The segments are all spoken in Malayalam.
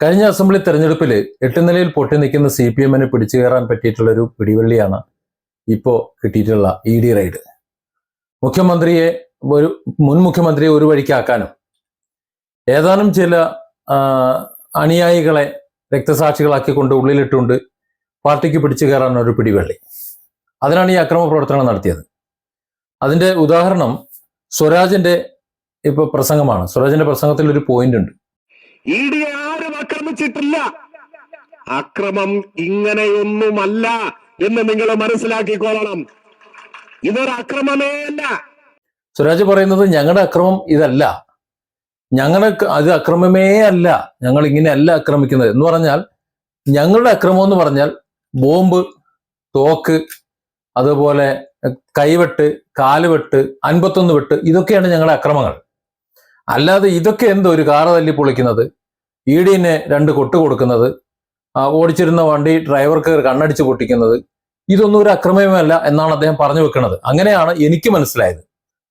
കഴിഞ്ഞ അസംബ്ലി തെരഞ്ഞെടുപ്പിൽ 8 നിലയിൽ പൊട്ടി നിൽക്കുന്ന CPM-ന് പിടിച്ചു കയറാൻ പറ്റിയിട്ടുള്ളൊരു പിടിവള്ളിയാണ് ഇപ്പോൾ കിട്ടിയിട്ടുള്ള ED റെയ്ഡ്. മുൻ മുഖ്യമന്ത്രിയെ ഒരു വഴിക്കാക്കാനും ഏതാനും ചില അനുയായികളെ രക്തസാക്ഷികളാക്കിക്കൊണ്ട് ഉള്ളിലിട്ടുകൊണ്ട് പാർട്ടിക്ക് പിടിച്ചു കയറാൻ ഒരു പിടിവള്ളി. അതിനാണ് ഈ അക്രമ പ്രവർത്തനങ്ങൾ നടത്തിയത്. അതിന്റെ ഉദാഹരണം സ്വരാജിന്റെ പ്രസംഗമാണ്. സ്വരാജിന്റെ പ്രസംഗത്തിൽ ഒരു പോയിന്റ് ഉണ്ട്. ED-യെ ആരും ആക്രമിച്ചിട്ടില്ല, അക്രമം ഇങ്ങനെയൊന്നുമല്ല എന്ന് നിങ്ങൾ മനസ്സിലാക്കിക്കൊള്ളണം. ഇതൊരു അക്രമമേ അല്ല. സ്വരാജ് പറയുന്നത് ഞങ്ങളുടെ അക്രമം ഇതല്ല, അത് അക്രമമേ അല്ല, ഞങ്ങൾ ഇങ്ങനെയല്ല ആക്രമിക്കുന്നത് എന്ന് പറഞ്ഞാൽ ഞങ്ങളുടെ അക്രമം എന്ന് പറഞ്ഞാൽ ബോംബ്, തോക്ക്, അതുപോലെ കൈവെട്ട്, കാലുവെട്ട്, 51 വെട്ട്, ഇതൊക്കെയാണ് ഞങ്ങളുടെ അക്രമങ്ങൾ. അല്ലാതെ ഇതൊക്കെ എന്തോ ഒരു കാറ് തല്ലി പൊളിക്കുന്നത്, ED-നെ 2 കൊട്ട് കൊടുക്കുന്നത്, ഓടിച്ചിരുന്ന വണ്ടി ഡ്രൈവർക്ക് കണ്ണടിച്ച് പൊട്ടിക്കുന്നത്, ഇതൊന്നും ഒരു അക്രമമല്ല എന്നാണ് അദ്ദേഹം പറഞ്ഞു വെക്കുന്നത്. അങ്ങനെയാണ് എനിക്ക് മനസ്സിലായത്.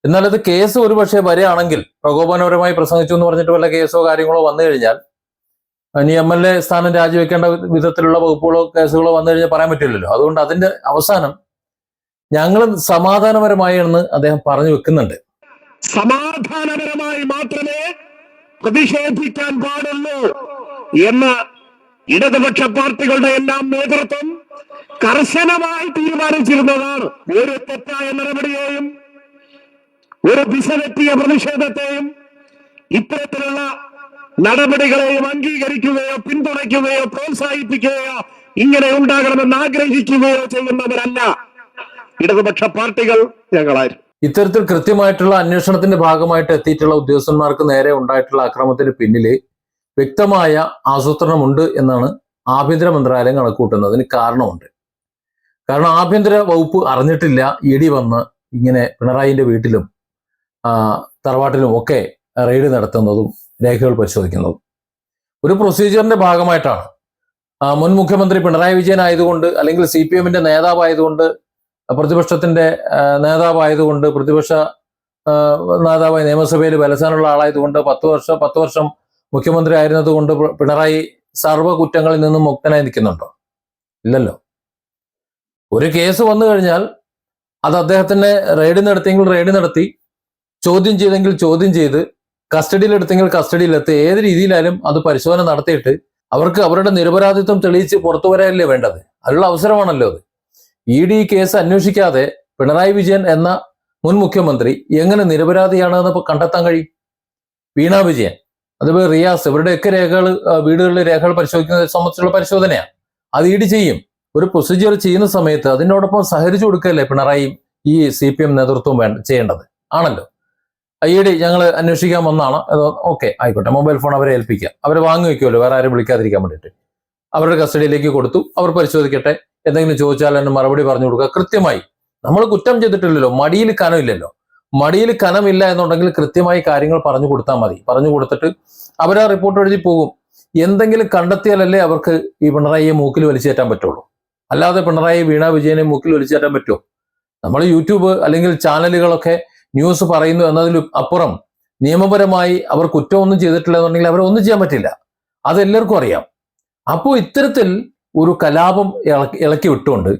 എന്നാൽ അത് കേസ് ഒരുപക്ഷെ വരികയാണെങ്കിൽ, പ്രകോപനപരമായി പ്രസംഗിച്ചു എന്ന് പറഞ്ഞിട്ട് വല്ല കേസോ കാര്യങ്ങളോ വന്നു കഴിഞ്ഞാൽ, ഇനി MLA സ്ഥാനം രാജിവെക്കേണ്ട വിധത്തിലുള്ള വകുപ്പുകളോ കേസുകളോ വന്നു കഴിഞ്ഞാൽ പറയാൻ പറ്റില്ലല്ലോ. അതുകൊണ്ട് അതിന്റെ അവസാനം ഞങ്ങൾ സമാധാനപരമായി എന്ന് അദ്ദേഹം പറഞ്ഞു വെക്കുന്നുണ്ട്. സമാധാനപരമായി മാത്രമേ പ്രതിഷേധിക്കാൻ പാടുള്ളൂ എന്ന് ഇടതുപക്ഷ പാർട്ടികളുടെ എല്ലാം നേതൃത്വം കർശനമായി തീരുമാനിച്ചിരുന്നതാണ്. ഒരു തെറ്റായ നടപടിയെയും ഒരു ദിശതെറ്റിയ പ്രതിഷേധത്തെയും ഇത്തരത്തിലുള്ള നടപടികളെയും അംഗീകരിക്കുകയോ പിന്തുണയ്ക്കുകയോ പ്രോത്സാഹിപ്പിക്കുകയോ ഇങ്ങനെ ഉണ്ടാകണമെന്ന് ആഗ്രഹിക്കുകയോ ചെയ്യുന്നവരല്ല ഇടതുപക്ഷ പാർട്ടികൾ. ഞങ്ങളായിരുന്നു ഇത്തരത്തിൽ കൃത്യമായിട്ടുള്ള അന്വേഷണത്തിന്റെ ഭാഗമായിട്ട് എത്തിയിട്ടുള്ള ഉദ്യോഗസ്ഥന്മാർക്ക് നേരെ ഉണ്ടായിട്ടുള്ള അക്രമത്തിന് പിന്നില് വ്യക്തമായ ആസൂത്രണമുണ്ട് എന്നാണ് ആഭ്യന്തര മന്ത്രാലയം കണക്കൂട്ടുന്നതിന് കാരണമുണ്ട്. കാരണം ആഭ്യന്തര വകുപ്പ് അറിഞ്ഞിട്ടില്ല ED വന്ന് ഇങ്ങനെ പിണറായിന്റെ വീട്ടിലും തറവാട്ടിലും ഒക്കെ റെയ്ഡ് നടത്തുന്നതും രേഖകൾ പരിശോധിക്കുന്നതും ഒരു പ്രൊസീജിയറിന്റെ ഭാഗമായിട്ടാണ്. മുൻ മുഖ്യമന്ത്രി പിണറായി വിജയൻ ആയതുകൊണ്ട്, അല്ലെങ്കിൽ CPM-ന്റെ നേതാവായതുകൊണ്ട്, പ്രതിപക്ഷത്തിന്റെ നേതാവായതുകൊണ്ട്, പ്രതിപക്ഷ നേതാവായി നിയമസഭയിൽ ബലസാനുള്ള ആളായതുകൊണ്ട്, 10 വർഷം മുഖ്യമന്ത്രി ആയിരുന്നത് കൊണ്ട് പിണറായി സർവ്വ കുറ്റങ്ങളിൽ നിന്നും മുക്തനായി നിൽക്കുന്നുണ്ടോ? ഇല്ലല്ലോ. ഒരു കേസ് വന്നു കഴിഞ്ഞാൽ അത് അദ്ദേഹത്തിന് റെയ്ഡ് നടത്തിയെങ്കിൽ റെയ്ഡ് നടത്തി, ചോദ്യം ചെയ്തെങ്കിൽ ചോദ്യം ചെയ്ത്, കസ്റ്റഡിയിലെടുത്തെങ്കിൽ കസ്റ്റഡിയിലെത്തി, ഏത് രീതിയിലായാലും അത് പരിശോധന നടത്തിയിട്ട് അവർക്ക് അവരുടെ നിരപരാധിത്വം തെളിയിച്ച് പുറത്തു വരാനല്ലേ വേണ്ടത്. അതിനുള്ള അവസരമാണല്ലോ അത്. ED കേസ് അന്വേഷിക്കാതെ പിണറായി വിജയൻ എന്ന മുൻ മുഖ്യമന്ത്രി എങ്ങനെ നിരപരാധിയാണെന്ന് കണ്ടെത്താൻ കഴിയും? വീണ വിജയൻ, അതുപോലെ റിയാസ്, ഇവരുടെയൊക്കെ രേഖകൾ, വീടുകളിലെ രേഖകൾ പരിശോധിക്കുന്നത് സംബന്ധിച്ചുള്ള പരിശോധനയാണ്. അത് ED ചെയ്യും. ഒരു പ്രൊസീജിയർ ചെയ്യുന്ന സമയത്ത് അതിനോടൊപ്പം സഹകരിച്ചു കൊടുക്കുകയല്ലേ പിണറായി ഈ CPM നേതൃത്വം ചെയ്യേണ്ടത് ആണല്ലോ. ED ഞങ്ങൾ അന്വേഷിക്കാൻ വന്നാണ്, ഓക്കെ ആയിക്കോട്ടെ, മൊബൈൽ ഫോൺ അവരെ ഏൽപ്പിക്കുക, അവരെ വാങ്ങി വയ്ക്കുമല്ലോ വേറെ ആരും വിളിക്കാതിരിക്കാൻ വേണ്ടിയിട്ട്. അവരുടെ കസ്റ്റഡിയിലേക്ക് കൊടുത്തു, അവർ പരിശോധിക്കട്ടെ, എന്തെങ്കിലും ചോദിച്ചാൽ തന്നെ മറുപടി പറഞ്ഞു കൊടുക്കുക. കൃത്യമായി നമ്മൾ കുറ്റം ചെയ്തിട്ടില്ലല്ലോ, മടിയിൽ കനമില്ലല്ലോ. മടിയിൽ കനമില്ല എന്നുണ്ടെങ്കിൽ കൃത്യമായി കാര്യങ്ങൾ പറഞ്ഞു കൊടുത്താൽ മതി. പറഞ്ഞു കൊടുത്തിട്ട് അവരാ റിപ്പോർട്ട് എഴുതി പോകും. എന്തെങ്കിലും കണ്ടെത്തിയാലല്ലേ അവർക്ക് ഈ പിണറായിയെ മൂക്കിൽ വലിച്ചേറ്റാൻ പറ്റുള്ളൂ. അല്ലാതെ പിണറായി വീണ വിജയനെ മൂക്കിൽ വലിച്ചേറ്റാൻ പറ്റുമോ? നമ്മൾ യൂട്യൂബ് അല്ലെങ്കിൽ ചാനലുകളൊക്കെ ന്യൂസ് പറയുന്നു എന്നതിലും അപ്പുറം നിയമപരമായി അവർ കുറ്റമൊന്നും ചെയ്തിട്ടില്ല എന്നുണ്ടെങ്കിൽ അവരെ ഒന്നും ചെയ്യാൻ പറ്റില്ല. അതെല്ലാവർക്കും അറിയാം. അപ്പോൾ ഇത്തരത്തിൽ ഒരു കലാപം ഇളക്കി വിട്ടുകൊണ്ട്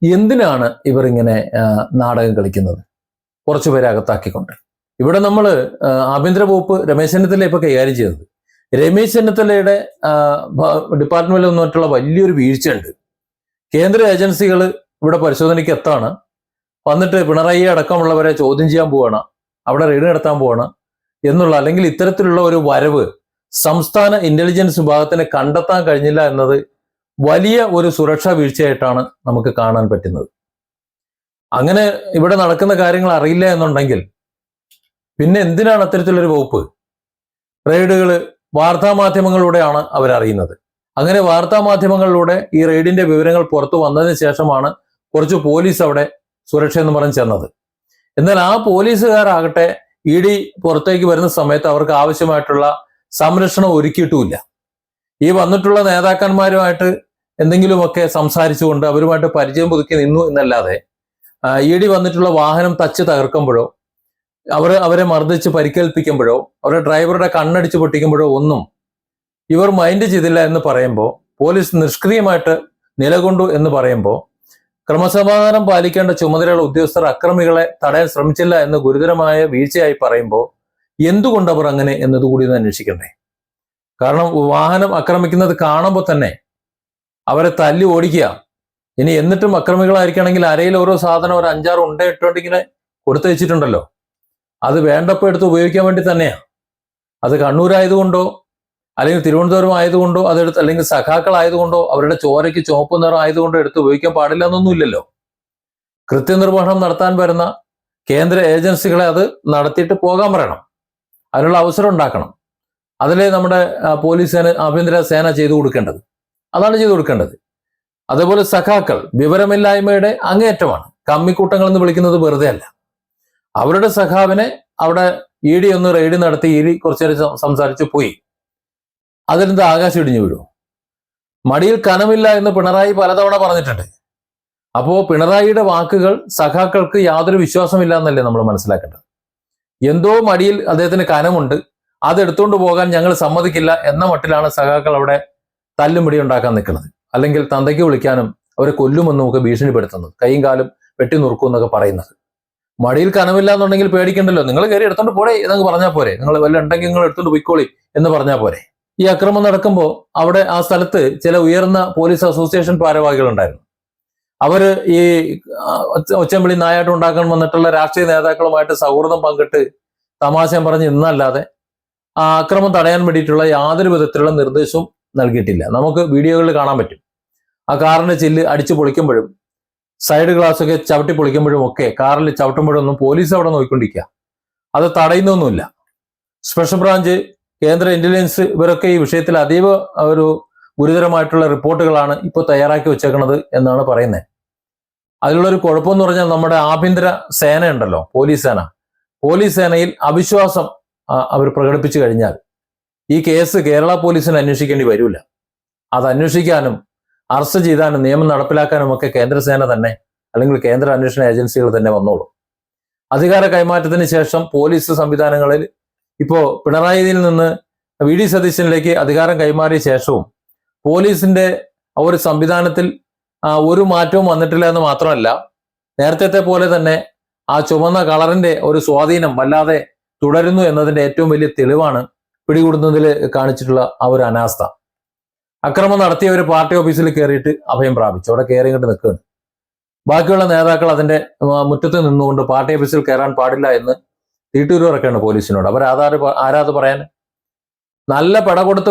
എന്തിനാണ് ഇവർ ഇങ്ങനെ നാടകം കളിക്കുന്നത്? കുറച്ചുപേരെ അകത്താക്കിക്കൊണ്ട്. ഇവിടെ നമ്മൾ ആഭ്യന്തര വകുപ്പ് രമേശ് ചെന്നിത്തല ഇപ്പൊ കൈകാര്യം ചെയ്തത്. രമേശ് ചെന്നിത്തലയുടെ ഡിപ്പാർട്ട്മെന്റിൽ വന്നിട്ടുള്ള വലിയൊരു വീഴ്ചയുണ്ട്. കേന്ദ്ര ഏജൻസികൾ ഇവിടെ പരിശോധനയ്ക്ക് എത്താണ്, വന്നിട്ട് പിണറായി അടക്കമുള്ളവരെ ചോദ്യം ചെയ്യാൻ പോവാണ്, അവിടെ റെയ്ഡ് നടത്താൻ പോവാണ് എന്നുള്ള, അല്ലെങ്കിൽ ഇത്തരത്തിലുള്ള ഒരു വരവ് സംസ്ഥാന ഇന്റലിജൻസ് വിഭാഗത്തിന് കണ്ടെത്താൻ കഴിഞ്ഞില്ല എന്നത് വലിയ ഒരു സുരക്ഷാ വീഴ്ചയായിട്ടാണ് നമുക്ക് കാണാൻ പറ്റുന്നത്. അങ്ങനെ ഇവിടെ നടക്കുന്ന കാര്യങ്ങൾ അറിയില്ല എന്നുണ്ടെങ്കിൽ പിന്നെ എന്തിനാണ് അത്തരത്തിലൊരു വകുപ്പ്? റെയ്ഡുകൾ വാർത്താമാധ്യമങ്ങളിലൂടെയാണ് അവരറിയുന്നത്. അങ്ങനെ വാർത്താമാധ്യമങ്ങളിലൂടെ ഈ റെയ്ഡിന്റെ വിവരങ്ങൾ പുറത്തു വന്നതിന് ശേഷമാണ് കുറച്ച് പോലീസ് അവിടെ സുരക്ഷ എന്ന് പറഞ്ഞ് ചെന്നത്. എന്നാൽ ആ പോലീസുകാരാകട്ടെ ED പുറത്തേക്ക് വരുന്ന സമയത്ത് അവർക്ക് ആവശ്യമായിട്ടുള്ള സംരക്ഷണം ഒരുക്കിയിട്ടുമില്ല. ഈ വന്നിട്ടുള്ള നേതാക്കന്മാരുമായിട്ട് എന്തെങ്കിലുമൊക്കെ സംസാരിച്ചുകൊണ്ട് അവരുമായിട്ട് പരിചയം പുതുക്കി നിന്നു എന്നല്ലാതെ ED വന്നിട്ടുള്ള വാഹനം തച്ച് തകർക്കുമ്പോഴോ അവരെ മർദ്ദിച്ച് പരിക്കേൽപ്പിക്കുമ്പോഴോ അവരുടെ ഡ്രൈവറുടെ കണ്ണടിച്ച് പൊട്ടിക്കുമ്പോഴോ ഒന്നും ഇവർ മൈൻഡ് ചെയ്തില്ല എന്ന് പറയുമ്പോൾ, പോലീസ് നിഷ്ക്രിയമായിട്ട് നിലകൊണ്ടു എന്ന് പറയുമ്പോൾ, ക്രമസമാധാനം പാലിക്കേണ്ട ചുമതലയുള്ള ഉദ്യോഗസ്ഥർ അക്രമികളെ തടയാൻ ശ്രമിച്ചില്ല എന്ന് ഗുരുതരമായ വീഴ്ചയായി പറയുമ്പോൾ എന്തുകൊണ്ട് അവർ അങ്ങനെ എന്നതുകൂടി ഒന്ന് അന്വേഷിക്കണ്ടേ? കാരണം വാഹനം ആക്രമിക്കുന്നത് കാണുമ്പോൾ തന്നെ അവരെ തല്ലി ഓടിക്കുക. ഇനി എന്നിട്ടും അക്രമികളായിരിക്കണമെങ്കിൽ അരയിൽ ഓരോ സാധനം ഒരു 5-6 ഉണ്ട ഇട്ടുകൊണ്ട് ഇങ്ങനെ കൊടുത്തു വെച്ചിട്ടുണ്ടല്ലോ. അത് വേണ്ടപ്പോൾ എടുത്ത് ഉപയോഗിക്കാൻ വേണ്ടി തന്നെയാണ്. അത് കണ്ണൂരായതുകൊണ്ടോ അല്ലെങ്കിൽ തിരുവനന്തപുരം ആയതുകൊണ്ടോ അതെടുത്ത്, അല്ലെങ്കിൽ സഖാക്കളായതുകൊണ്ടോ അവരുടെ ചോരയ്ക്ക് ചുവപ്പ് നിറം ആയതുകൊണ്ടോ എടുത്ത് ഉപയോഗിക്കാൻ പാടില്ല എന്നൊന്നുമില്ലല്ലോ. കൃത്യനിർവഹണം നടത്താൻ വരുന്ന കേന്ദ്ര ഏജൻസികളെ അത് നടത്തിയിട്ട് പോകാൻ പറയണം. അതിനുള്ള അവസരം ഉണ്ടാക്കണം. അതിലെ നമ്മുടെ പോലീസ് സേന, ആഭ്യന്തര സേന ചെയ്തു കൊടുക്കേണ്ടത് അതാണ് ചെയ്തു കൊടുക്കേണ്ടത്. അതേപോലെ സഖാക്കൾ വിവരമില്ലായ്മയുടെ അങ്ങേയറ്റമാണ്. കമ്മിക്കൂട്ടങ്ങൾ എന്ന് വിളിക്കുന്നത് വെറുതെ അല്ല. അവരുടെ സഖാവിനെ അവിടെ ED ഒന്ന് റെയ്ഡ് നടത്തി, ED കുറച്ചു നേരം സംസാരിച്ചു പോയി. അതിലെന്ത് ആകാശം ഇടിഞ്ഞു വീഴും? മടിയിൽ കനമില്ല എന്ന് പിണറായി പലതവണ പറഞ്ഞിട്ടുണ്ട്. അപ്പോ പിണറായിയുടെ വാക്കുകൾ സഖാക്കൾക്ക് യാതൊരു വിശ്വാസമില്ല എന്നല്ലേ നമ്മൾ മനസ്സിലാക്കേണ്ടത്. എന്തോ മടിയിൽ അദ്ദേഹത്തിന് കനമുണ്ട്, അതെടുത്തുകൊണ്ട് പോകാൻ ഞങ്ങൾ സമ്മതിക്കില്ല എന്ന മട്ടിലാണ് സഖാക്കൾ അവിടെ തല്ലും പിടി ഉണ്ടാക്കാൻ നിൽക്കുന്നത്. അല്ലെങ്കിൽ തന്തയ്ക്ക് വിളിക്കാനും അവരെ കൊല്ലുമെന്നും ഒക്കെ ഭീഷണിപ്പെടുത്തുന്നത്, കൈയും കാലും വെട്ടി നുറുക്കും എന്നൊക്കെ പറയുന്നത്. മടിയിൽ കനമില്ല എന്നുണ്ടെങ്കിൽ പേടിക്കണ്ടല്ലോ, നിങ്ങൾ കയറി എടുത്തോണ്ട് പോടേ എന്നൊക്കെ പറഞ്ഞാൽ പോരെ, നിങ്ങൾ വല്ല ഉണ്ടെങ്കിൽ നിങ്ങൾ എടുത്തോണ്ട് പോയിക്കോളി എന്ന് പറഞ്ഞാൽ പോരെ. ഈ അക്രമം നടക്കുമ്പോൾ അവിടെ ആ സ്ഥലത്ത് ചില ഉയർന്ന പോലീസ് അസോസിയേഷൻ ഭാരവാഹികൾ ഉണ്ടായിരുന്നു. അവര് ഈ ഒച്ചമ്പിളി നായാട്ടം ഉണ്ടാക്കാൻ വന്നിട്ടുള്ള രാഷ്ട്രീയ നേതാക്കളുമായിട്ട് സൗഹൃദം പങ്കിട്ട് തമാശയും പറഞ്ഞ് ഇന്നല്ലാതെ ആ അക്രമം തടയാൻ വേണ്ടിയിട്ടുള്ള യാതൊരു വിധത്തിലുള്ള നിർദ്ദേശവും നൽകിയിട്ടില്ല. നമുക്ക് വീഡിയോകളിൽ കാണാൻ പറ്റും. ആ കാറിന്റെ ചില്ല് അടിച്ചു പൊളിക്കുമ്പോഴും സൈഡ് ഗ്ലാസ്സൊക്കെ ചവിട്ടി പൊളിക്കുമ്പോഴും ഒക്കെ കാറിൽ ചവിട്ടുമ്പോഴൊന്നും പോലീസ് അവിടെ നോക്കിക്കൊണ്ടിരിക്കുക. അത് തടയുന്നൊന്നുമില്ല. സ്പെഷ്യൽ ബ്രാഞ്ച്, കേന്ദ്ര ഇന്റലിജൻസ് ഇവരൊക്കെ ഈ വിഷയത്തിൽ അതീവ ഒരു ഗുരുതരമായിട്ടുള്ള റിപ്പോർട്ടുകളാണ് ഇപ്പോൾ തയ്യാറാക്കി വെച്ചേക്കുന്നത് എന്നാണ് പറയുന്നത്. അതിലുള്ളൊരു കുഴപ്പമെന്ന് പറഞ്ഞാൽ നമ്മുടെ ആഭ്യന്തര സേന ഉണ്ടല്ലോ, പോലീസ് സേനയിൽ അവിശ്വാസം അവർ പ്രകടിപ്പിച്ചു കഴിഞ്ഞാൽ ഈ കേസ് കേരള പോലീസിന് അന്വേഷിക്കേണ്ടി വരില്ല. അത് അന്വേഷിക്കാനും അറസ്റ്റ് ചെയ്താനും നിയമം നടപ്പിലാക്കാനും ഒക്കെ കേന്ദ്രസേന തന്നെ അല്ലെങ്കിൽ കേന്ദ്ര അന്വേഷണ ഏജൻസികൾ തന്നെ വന്നോളും. അധികാര കൈമാറ്റത്തിന് ശേഷം പോലീസ് സംവിധാനങ്ങളിൽ ഇപ്പോ പിണറായിയിൽ നിന്ന് VD സതീശനിലേക്ക് അധികാരം കൈമാറിയ ശേഷവും പോലീസിന്റെ ഒരു സംവിധാനത്തിൽ ഒരു മാറ്റവും വന്നിട്ടില്ല എന്ന് മാത്രമല്ല, നേരത്തെ പോലെ തന്നെ ആ ചുവന്ന കളറിന്റെ ഒരു സ്വാധീനം വല്ലാതെ തുടരുന്നു എന്നതിന്റെ ഏറ്റവും വലിയ തെളിവാണ് പിടികൂടുന്നതിൽ കാണിച്ചിട്ടുള്ള ആ ഒരു അനാസ്ഥ. അക്രമം നടത്തിയ ഒരു പാർട്ടി ഓഫീസിൽ കയറിയിട്ട് അഭയം പ്രാപിച്ചു, അവിടെ കയറി ഇങ്ങോട്ട് നിൽക്കുകയാണ്. ബാക്കിയുള്ള നേതാക്കൾ അതിന്റെ മുറ്റത്ത് നിന്നുകൊണ്ട് പാർട്ടി ഓഫീസിൽ കയറാൻ പാടില്ല എന്ന് തീട്ടൂര് ഇറക്കാണ് പോലീസിനോട്. അവർ ആരാത് പറയാൻ? നല്ല പട കൊടുത്ത്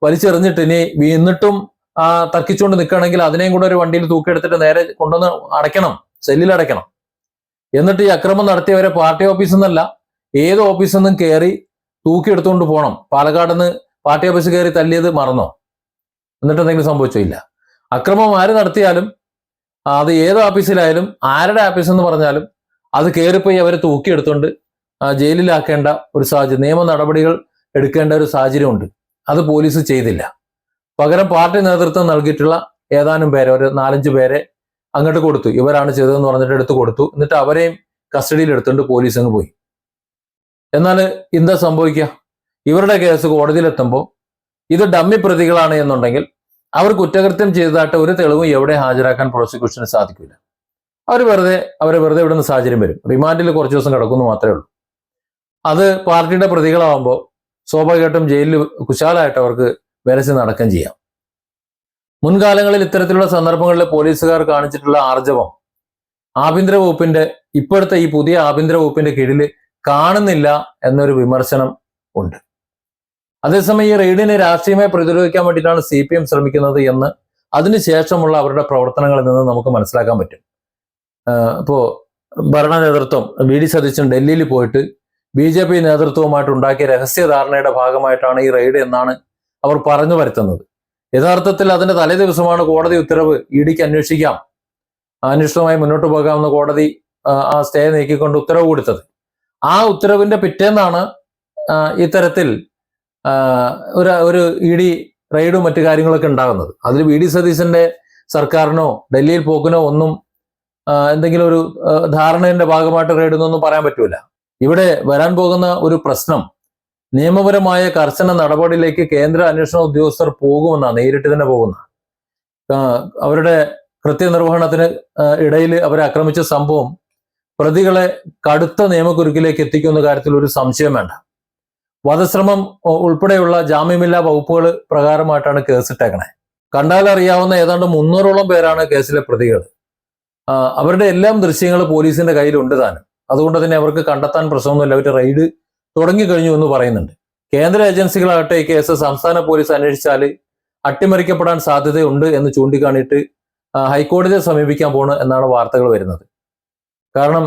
വലിച്ചെറിഞ്ഞിട്ട് ഇനി എന്നിട്ടും തർക്കിച്ചുകൊണ്ട് നിൽക്കുകയാണെങ്കിൽ അതിനെയും കൂടെ ഒരു വണ്ടിയിൽ തൂക്കിയെടുത്തിട്ട് നേരെ കൊണ്ടുവന്ന് അടയ്ക്കണം, സെല്ലിൽ അടയ്ക്കണം. എന്നിട്ട് ഈ അക്രമം നടത്തിയവരെ പാർട്ടി ഓഫീസിൽ നിന്നല്ല ഏത് ഓഫീസിൽ നിന്നും കയറി തൂക്കിയെടുത്തുകൊണ്ട് പോകണം. പാലക്കാട് നിന്ന് പാർട്ടി ഓഫീസ് കയറി തല്ലിയത് മറന്നോ? എന്നിട്ട് എന്തെങ്കിലും സംഭവിച്ചോ? ഇല്ല. അക്രമം ആര് നടത്തിയാലും അത് ഏത് ഓഫീസിലായാലും ആരുടെ ഓഫീസ് എന്ന് പറഞ്ഞാലും അത് കയറിപ്പോയി അവരെ തൂക്കിയെടുത്തുകൊണ്ട് ജയിലിലാക്കേണ്ട ഒരു സാഹചര്യം, നിയമ നടപടികൾ എടുക്കേണ്ട ഒരു സാഹചര്യമുണ്ട്. അത് പോലീസ് ചെയ്തില്ല. പകരം പാർട്ടി നേതൃത്വം നൽകിയിട്ടുള്ള ഏതാനും പേരെ, ഒരു 4-5 പേരെ അങ്ങോട്ട് കൊടുത്തു. ഇവരാണ് ചെയ്തതെന്ന് പറഞ്ഞിട്ട് എടുത്തു കൊടുത്തു. എന്നിട്ട് അവരെയും കസ്റ്റഡിയിൽ എടുത്തുകൊണ്ട് പോലീസ് അങ്ങ് പോയി. എന്നാൽ എന്താ സംഭവിക്കുക? ഇവരുടെ കേസ് കോടതിയിലെത്തുമ്പോൾ ഇത് ഡമ്മി പ്രതികളാണ് എന്നുണ്ടെങ്കിൽ അവർ കുറ്റകൃത്യം ചെയ്തതായിട്ട് ഒരു തെളിവും എവിടെ ഹാജരാക്കാൻ പ്രോസിക്യൂഷന് സാധിക്കില്ല. അവരെ വെറുതെ വിടുന്ന സാഹചര്യം വരും. റിമാൻഡിൽ കുറച്ച് ദിവസം കിടക്കുന്നു മാത്രമേ ഉള്ളൂ. അത് പാർട്ടിയുടെ പ്രതികളാവുമ്പോൾ സ്വാഭാവികമായിട്ടും ജയിലിൽ കുശാലായിട്ട് അവർക്ക് വരച്ച് നടക്കുകയും ചെയ്യാം. മുൻകാലങ്ങളിൽ ഇത്തരത്തിലുള്ള സന്ദർഭങ്ങളിൽ പോലീസുകാർ കാണിച്ചിട്ടുള്ള ആർജവം ആഭ്യന്തര വകുപ്പിന്റെ ഇപ്പോഴത്തെ ഈ പുതിയ ആഭ്യന്തര വകുപ്പിന്റെ കീഴിൽ കാണുന്നില്ല എന്നൊരു വിമർശനം ഉണ്ട്. അതേസമയം ഈ റെയ്ഡിനെ രാഷ്ട്രീയമായി പ്രതിരോധിക്കാൻ വേണ്ടിയിട്ടാണ് CPM ശ്രമിക്കുന്നത് എന്ന് അതിനുശേഷമുള്ള അവരുടെ പ്രവർത്തനങ്ങളിൽ നിന്ന് നമുക്ക് മനസ്സിലാക്കാൻ പറ്റും. ഇപ്പോ ഭരണ നേതൃത്വം VD സതീശൻ ഡൽഹിയിൽ പോയിട്ട് BJP നേതൃത്വവുമായിട്ട് ഉണ്ടാക്കിയ രഹസ്യധാരണയുടെ ഭാഗമായിട്ടാണ് ഈ റെയ്ഡ് എന്നാണ് അവർ പറഞ്ഞു വരുത്തുന്നത്. യഥാർത്ഥത്തിൽ അതിന്റെ തലേ ദിവസമാണ് കോടതി ഉത്തരവ് EDക്ക് അന്വേഷിക്കാം, അന്വേഷണവുമായി മുന്നോട്ട് പോകാമെന്ന് കോടതി ആ സ്റ്റേ നീക്കിക്കൊണ്ട് ഉത്തരവ് കൊടുത്തത്. ആ ഉത്തരവിന്റെ പിറ്റേന്നാണ് ഇത്തരത്തിൽ ഒരു ED റെയ്ഡും മറ്റു കാര്യങ്ങളൊക്കെ ഉണ്ടാകുന്നത്. അതിൽ VD സതീശന്റെ സർക്കാരിനോ ഡൽഹിയിൽ പോക്കിനോ ഒന്നും എന്തെങ്കിലും ഒരു ധാരണയുടെ ഭാഗമായിട്ട് റെയ്ഡെന്നൊന്നും പറയാൻ പറ്റൂല. ഇവിടെ വരാൻ പോകുന്ന ഒരു പ്രശ്നം നിയമപരമായ കർശന നടപടിയിലേക്ക് കേന്ദ്ര അന്വേഷണ ഉദ്യോഗസ്ഥർ പോകുമെന്നാണ്, നേരിട്ട് തന്നെ പോകുന്ന. അവരുടെ കൃത്യനിർവഹണത്തിന് ഇടയിൽ അവരെ ആക്രമിച്ച സംഭവം പ്രതികളെ കടുത്ത നിയമക്കുരുക്കിലേക്ക് എത്തിക്കുന്ന കാര്യത്തിൽ ഒരു സംശയം വേണ്ട. വധശ്രമം ഉൾപ്പെടെയുള്ള ജാമ്യമില്ലാ വകുപ്പുകൾ പ്രകാരമായിട്ടാണ് കേസിട്ടേക്കണേ. കണ്ടാലറിയാവുന്ന ഏതാണ്ട് 300ഓളം പേരാണ് കേസിലെ പ്രതികൾ. അവരുടെ എല്ലാം ദൃശ്യങ്ങൾ പോലീസിന്റെ കയ്യിലുണ്ട് താനും. അതുകൊണ്ട് തന്നെ അവർക്ക് കണ്ടെത്താൻ പ്രശ്നമൊന്നുമില്ല. അവർ റെയ്ഡ് തുടങ്ങിക്കഴിഞ്ഞു എന്ന് പറയുന്നുണ്ട്. കേന്ദ്ര ഏജൻസികളാകട്ടെ ഈ കേസ് സംസ്ഥാന പോലീസ് അന്വേഷിച്ചാൽ അട്ടിമറിക്കപ്പെടാൻ സാധ്യതയുണ്ട് എന്ന് ചൂണ്ടിക്കാണിയിട്ട് ഹൈക്കോടതിയെ സമീപിക്കാൻ പോണ് എന്നാണ് വാർത്തകൾ വരുന്നത്. കാരണം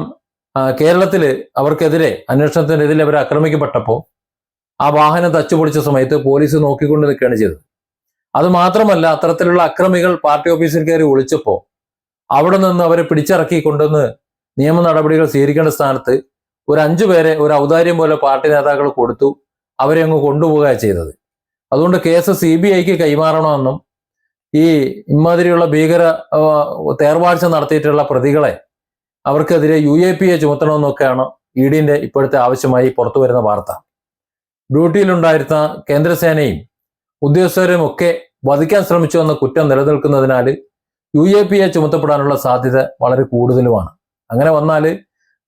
കേരളത്തിൽ അവർക്കെതിരെ അന്വേഷണത്തിനെതിരെ അവർ ആക്രമിക്കപ്പെട്ടപ്പോൾ ആ വാഹനം തച്ചുപൊളിച്ച സമയത്ത് പോലീസ് നോക്കിക്കൊണ്ട് നിൽക്കുകയാണ് ചെയ്തത്. അത് മാത്രമല്ല, അത്തരത്തിലുള്ള അക്രമികൾ പാർട്ടി ഓഫീസിൽ കയറി ഒളിച്ചപ്പോൾ അവിടെ നിന്ന് അവരെ പിടിച്ചിറക്കി കൊണ്ടുവന്ന് നിയമ നടപടികൾ സ്വീകരിക്കേണ്ട സ്ഥാനത്ത് ഒരു 5 പേരെ ഒരു ഔദാര്യം പോലെ പാർട്ടി നേതാക്കൾ കൊടുത്തു, അവരെ അങ്ങ് കൊണ്ടുപോവുകയാണ് ചെയ്തത്. അതുകൊണ്ട് കേസ് CBIക്ക് കൈമാറണമെന്നും ഈ ഇമാതിരിയുള്ള ഭീകര തേർവാഴ്ച നടത്തിയിട്ടുള്ള പ്രതികളെ അവർക്കെതിരെ UAPA ചുമത്തണമെന്നൊക്കെയാണ് EDന്റെ ഇപ്പോഴത്തെ ആവശ്യമായി പുറത്തു വരുന്ന വാർത്ത. ഡ്യൂട്ടിയിലുണ്ടായിരുന്ന കേന്ദ്രസേനയും ഉദ്യോഗസ്ഥരും ഒക്കെ വധിക്കാൻ ശ്രമിച്ചു എന്ന കുറ്റം നിലനിൽക്കുന്നതിനാൽ UAPA ചുമത്തപ്പെടാനുള്ള സാധ്യത വളരെ കൂടുതലുമാണ്. അങ്ങനെ വന്നാൽ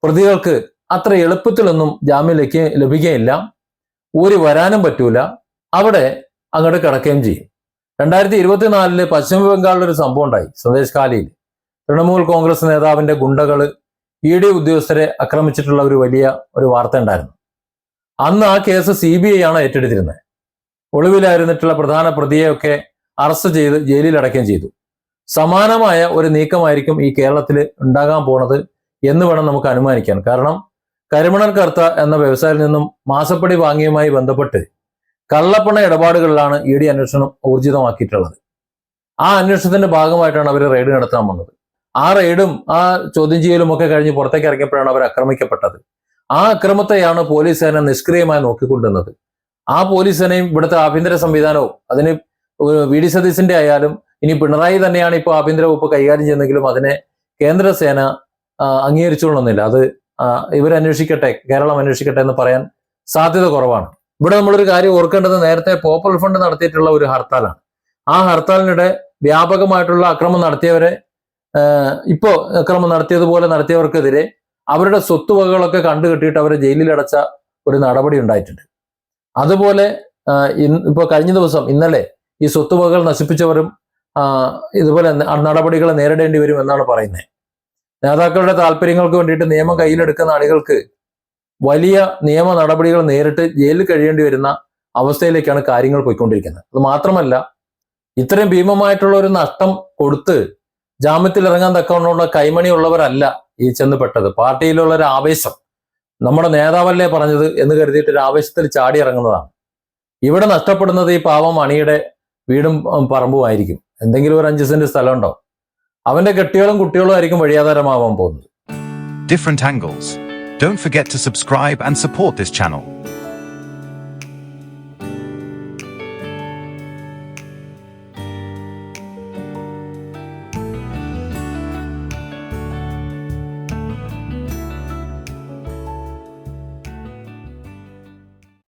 പ്രതികൾക്ക് അത്ര എളുപ്പത്തിലൊന്നും ജാമ്യം ലഭിക്കുകയില്ല, ഊരി വരാനും പറ്റൂല, അവിടെ അങ്ങോട്ട് കിടക്കുകയും ചെയ്യും. 2024 പശ്ചിമ ബംഗാളിൽ ഒരു സംഭവം ഉണ്ടായി. സന്ദേശ് ഖാലിയിൽ തൃണമൂൽ കോൺഗ്രസ് നേതാവിന്റെ ഗുണ്ടകൾ ED ഉദ്യോഗസ്ഥരെ ആക്രമിച്ചിട്ടുള്ള ഒരു വലിയ വാർത്ത ഉണ്ടായിരുന്നു. അന്ന് ആ കേസ് CBI ആണ് ഏറ്റെടുത്തിരുന്നത്. ഒളിവിലായിരുന്നിട്ടുള്ള പ്രധാന പ്രതിയെയൊക്കെ അറസ്റ്റ് ചെയ്ത് ജയിലിൽ അടയ്ക്കുകയും ചെയ്തു. സമാനമായ ഒരു നീക്കമായിരിക്കും ഈ കേരളത്തിൽ ഉണ്ടാകാൻ പോണത് എന്ന് വേണം നമുക്ക് അനുമാനിക്കാൻ. കാരണം കരിമണൽ കർത്ത എന്ന വ്യവസായിയിൽ നിന്നും മാസപ്പടി വാങ്ങിയുമായി ബന്ധപ്പെട്ട് കള്ളപ്പണ ഇടപാടുകളിലാണ് ED അന്വേഷണം ഊർജിതമാക്കിയിട്ടുള്ളത്. ആ അന്വേഷണത്തിന്റെ ഭാഗമായിട്ടാണ് അവർ റെയ്ഡ് നടത്താൻ വന്നത്. ആ റെയ്ഡും ആ ചോദ്യം ചെയ്യലും ഒക്കെ കഴിഞ്ഞ് പുറത്തേക്ക് ഇറങ്ങിയപ്പോഴാണ് അവർ ആക്രമിക്കപ്പെട്ടത്. ആ അക്രമത്തെയാണ് പോലീസ് സേന നിഷ്ക്രിയമായി നോക്കിക്കൊണ്ടിരുന്നത്. ആ പോലീസ് സേനയും ഇവിടുത്തെ ആഭ്യന്തര സംവിധാനവും, അതിന് VD സതീശന്റെ ആയാലും ഇനി പിണറായി തന്നെയാണ് ഇപ്പോൾ ആഭ്യന്തര വകുപ്പ് കൈകാര്യം ചെയ്യുന്നെങ്കിലും അതിനെ കേന്ദ്ര സേന അംഗീകരിച്ചുകൊള്ളുന്നില്ല. അത് ഇവരന്വേഷിക്കട്ടെ, കേരളം അന്വേഷിക്കട്ടെ എന്ന് പറയാൻ സാധ്യത കുറവാണ്. ഇവിടെ നമ്മളൊരു കാര്യം ഓർക്കേണ്ടത്, നേരത്തെ പോപ്പുലർ ഫ്രണ്ട് നടത്തിയിട്ടുള്ള ഒരു ഹർത്താലാണ്. ആ ഹർത്താലിനിടെ വ്യാപകമായിട്ടുള്ള അക്രമം നടത്തിയവരെ, ഇപ്പോ അക്രമം നടത്തിയതുപോലെ നടത്തിയവർക്കെതിരെ അവരുടെ സ്വത്തുവകകളൊക്കെ കണ്ടുകെട്ടിയിട്ട് അവരെ ജയിലിലടച്ച ഒരു നടപടി ഉണ്ടായിട്ടുണ്ട്. അതുപോലെ ഇപ്പൊ കഴിഞ്ഞ ദിവസം ഇന്നലെ ഈ സ്വത്തുവകകൾ നശിപ്പിച്ചവരും ഇതുപോലെ നടപടികൾ നേരിടേണ്ടി വരും എന്നാണ് പറയുന്നത്. നേതാക്കളുടെ താല്പര്യങ്ങൾക്ക് വേണ്ടിയിട്ട് നിയമം കയ്യിലെടുക്കുന്ന ആളുകൾക്ക് വലിയ നിയമ നടപടികൾ നേരിട്ട് ജയിലിൽ കഴിയേണ്ടി വരുന്ന അവസ്ഥയിലേക്കാണ് കാര്യങ്ങൾ പോയിക്കൊണ്ടിരിക്കുന്നത്. അത് മാത്രമല്ല, ഇത്രയും ഭീമമായിട്ടുള്ള ഒരു നഷ്ടം കൊടുത്ത് ജാമ്യത്തിൽ ഇറങ്ങാൻ തക്കവണ്ണമുള്ള കൈമണിയുള്ളവരല്ല ഈ ചെന്നപ്പെട്ടത്. പാർട്ടിയിലുള്ള ഒരു ആവേശം, നമ്മുടെ നേതാവല്ലേ പറഞ്ഞത് എന്ന് കരുതിയിട്ട് ഒരു ആവേശത്തിൽ ചാടി ഇറങ്ങുന്നതാണ്. ഇവിടെ നഷ്ടപ്പെടുന്നത് ഈ പാവം അണിയുടെ വീടും പറമ്പുമായിരിക്കും. എന്തെങ്കിലും ഒരു 5 സെന്റ് സ്ഥലം ഉണ്ടാവും. അവന്റെ കെട്ടികളും കുട്ടികളും ആയിരിക്കും വഴിയാധാരമാവാൻ പോകുന്നത്. Different angles. Don't forget to subscribe and support this channel.